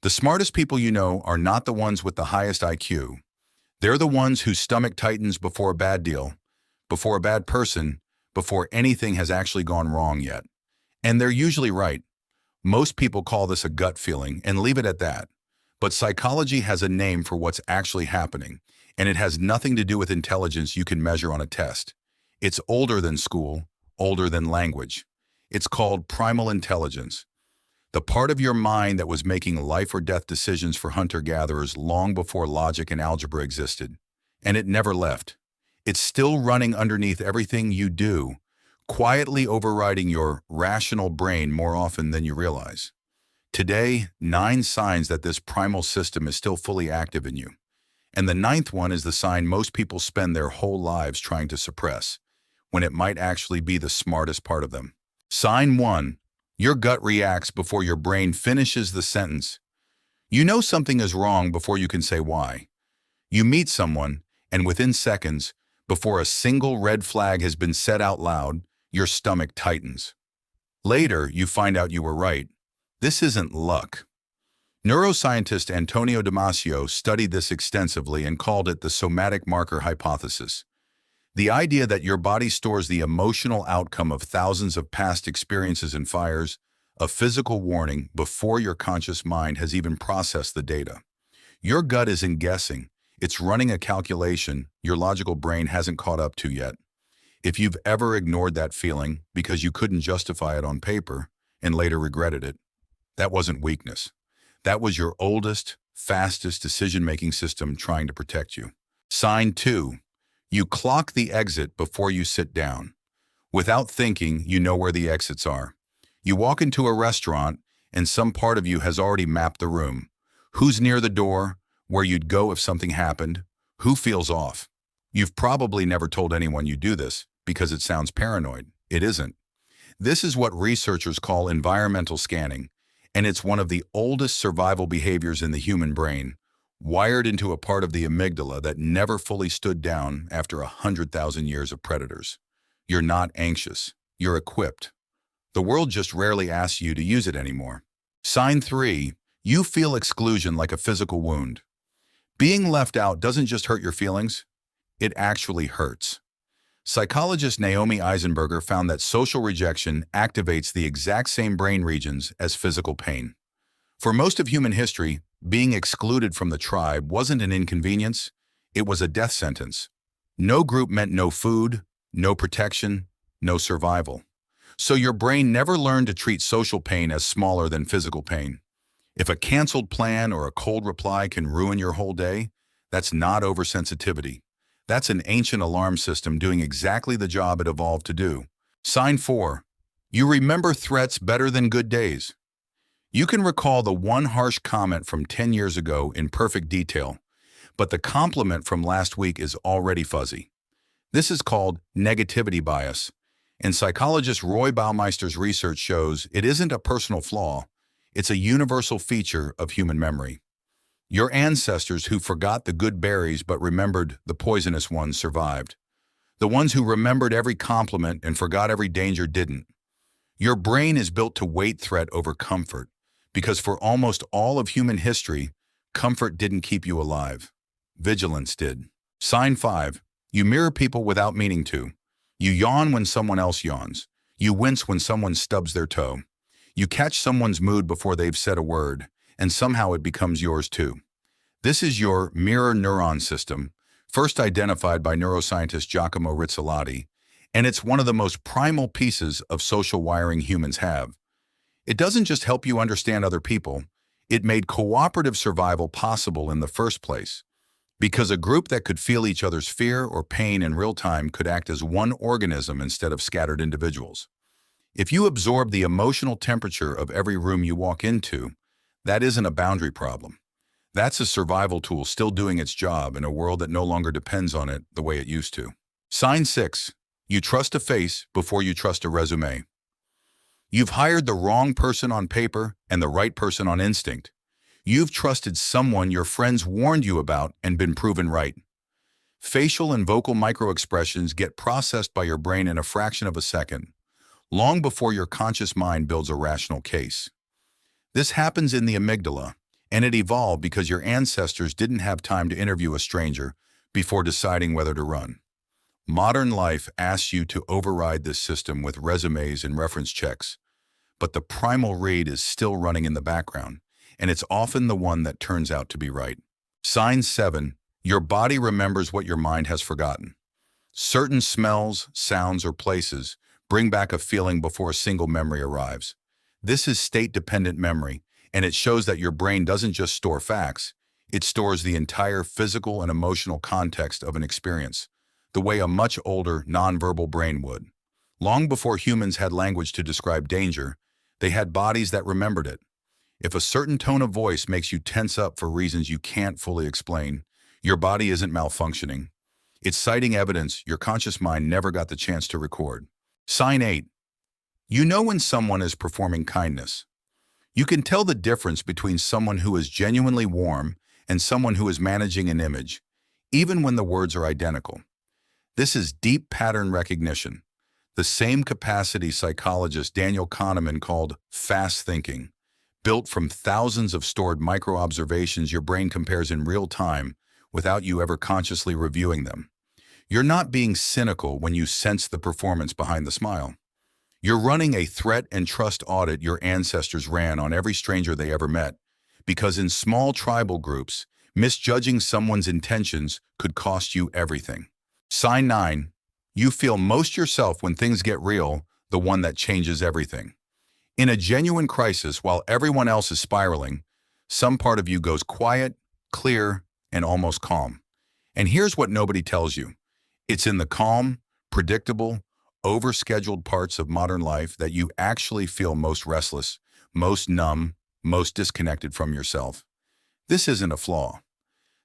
The smartest people you know are not the ones with the highest IQ. They're the ones whose stomach tightens before a bad deal, before a bad person, before anything has actually gone wrong yet. And they're usually right. Most people call this a gut feeling and leave it at that. But psychology has a name for what's actually happening, and it has nothing to do with intelligence you can measure on a test. It's older than school, older than language. It's called primal intelligence. The part of your mind that was making life or death decisions for hunter-gatherers long before logic and algebra existed. And it never left. It's still running underneath everything you do, quietly overriding your rational brain more often than you realize. Today, 9 signs that this primal system is still fully active in you. And the 9th one is the sign most people spend their whole lives trying to suppress, when it might actually be the smartest part of them. Sign 1. Your gut reacts before your brain finishes the sentence. You know something is wrong before you can say why. You meet someone, and within seconds, before a single red flag has been said out loud, your stomach tightens. Later, you find out you were right. This isn't luck. Neuroscientist Antonio Damasio studied this extensively and called it the somatic marker hypothesis. The idea that your body stores the emotional outcome of thousands of past experiences and fires, a physical warning before your conscious mind has even processed the data. Your gut isn't guessing. It's running a calculation your logical brain hasn't caught up to yet. If you've ever ignored that feeling because you couldn't justify it on paper and later regretted it, that wasn't weakness. That was your oldest, fastest decision-making system trying to protect you. Sign 2. You clock the exit before you sit down. Without thinking, you know where the exits are. You walk into a restaurant, and some part of you has already mapped the room. Who's near the door, where you'd go if something happened, who feels off. You've probably never told anyone you do this because it sounds paranoid. It isn't. This is what researchers call environmental scanning, and it's one of the oldest survival behaviors in the human brain, wired into a part of the amygdala that never fully stood down after 100,000 years of predators. You're not anxious. You're equipped. The world just rarely asks you to use it anymore. Sign 3. You feel exclusion like a physical wound. Being left out doesn't just hurt your feelings. It actually hurts. Psychologist Naomi Eisenberger found that social rejection activates the exact same brain regions as physical pain. For most of human history, being excluded from the tribe wasn't an inconvenience, it was a death sentence. No group meant no food, no protection, no survival. So your brain never learned to treat social pain as smaller than physical pain. If a canceled plan or a cold reply can ruin your whole day, that's not oversensitivity. That's an ancient alarm system doing exactly the job it evolved to do. Sign 4. You remember threats better than good days. You can recall the one harsh comment from 10 years ago in perfect detail, but the compliment from last week is already fuzzy. This is called negativity bias, and psychologist Roy Baumeister's research shows it isn't a personal flaw, it's a universal feature of human memory. Your ancestors who forgot the good berries but remembered the poisonous ones survived. The ones who remembered every compliment and forgot every danger didn't. Your brain is built to weight threat over comfort, because for almost all of human history, comfort didn't keep you alive. Vigilance did. Sign 5. You mirror people without meaning to. You yawn when someone else yawns. You wince when someone stubs their toe. You catch someone's mood before they've said a word, and somehow it becomes yours too. This is your mirror neuron system, first identified by neuroscientist Giacomo Rizzolatti, and it's one of the most primal pieces of social wiring humans have. It doesn't just help you understand other people, it made cooperative survival possible in the first place, because a group that could feel each other's fear or pain in real time could act as one organism instead of scattered individuals. If you absorb the emotional temperature of every room you walk into, that isn't a boundary problem. That's a survival tool still doing its job in a world that no longer depends on it the way it used to. Sign 6. You trust a face before you trust a resume. You've hired the wrong person on paper and the right person on instinct. You've trusted someone your friends warned you about and been proven right. Facial and vocal microexpressions get processed by your brain in a fraction of a second, long before your conscious mind builds a rational case. This happens in the amygdala, And it evolved because your ancestors didn't have time to interview a stranger before deciding whether to run. Modern life asks you to override this system with resumes and reference checks, but the primal read is still running in the background, and it's often the one that turns out to be right. Sign 7. Your body remembers what your mind has forgotten. Certain smells, sounds, or places bring back a feeling before a single memory arrives. This is state-dependent memory, and it shows that your brain doesn't just store facts, it stores the entire physical and emotional context of an experience, the way a much older, nonverbal brain would. Long before humans had language to describe danger, they had bodies that remembered it. If a certain tone of voice makes you tense up for reasons you can't fully explain, your body isn't malfunctioning. It's citing evidence your conscious mind never got the chance to record. Sign 8. You know when someone is performing kindness. You can tell the difference between someone who is genuinely warm and someone who is managing an image, even when the words are identical. This is deep pattern recognition, the same capacity psychologist Daniel Kahneman called fast thinking, built from thousands of stored micro-observations your brain compares in real time without you ever consciously reviewing them. You're not being cynical when you sense the performance behind the smile. You're running a threat and trust audit your ancestors ran on every stranger they ever met, because in small tribal groups, misjudging someone's intentions could cost you everything. Sign 9. You feel most yourself when things get real, the one that changes everything. In a genuine crisis, while everyone else is spiraling, some part of you goes quiet, clear, and almost calm. And here's what nobody tells you. It's in the calm, predictable, overscheduled parts of modern life that you actually feel most restless, most numb, most disconnected from yourself. This isn't a flaw.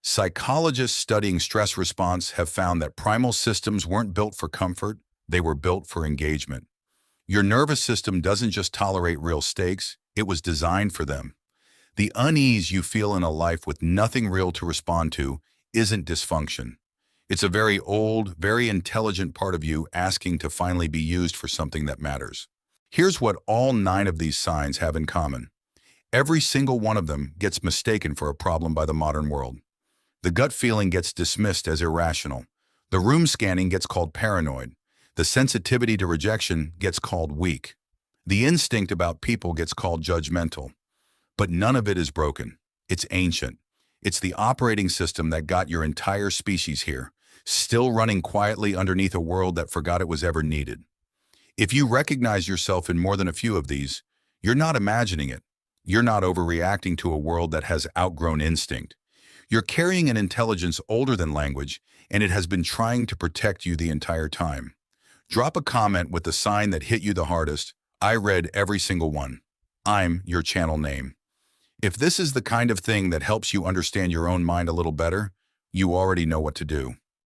Psychologists studying stress response have found that primal systems weren't built for comfort, they were built for engagement. Your nervous system doesn't just tolerate real stakes, it was designed for them. The unease you feel in a life with nothing real to respond to isn't dysfunction. It's a very old, very intelligent part of you asking to finally be used for something that matters. Here's what all 9 of these signs have in common. Every single one of them gets mistaken for a problem by the modern world. The gut feeling gets dismissed as irrational. The room scanning gets called paranoid. The sensitivity to rejection gets called weak. The instinct about people gets called judgmental. But none of it is broken. It's ancient. It's the operating system that got your entire species here, still running quietly underneath a world that forgot it was ever needed. If you recognize yourself in more than a few of these, you're not imagining it. You're not overreacting to a world that has outgrown instinct. You're carrying an intelligence older than language, and it has been trying to protect you the entire time. Drop a comment with the sign that hit you the hardest. I read every single one. I'm your channel name. If this is the kind of thing that helps you understand your own mind a little better, you already know what to do.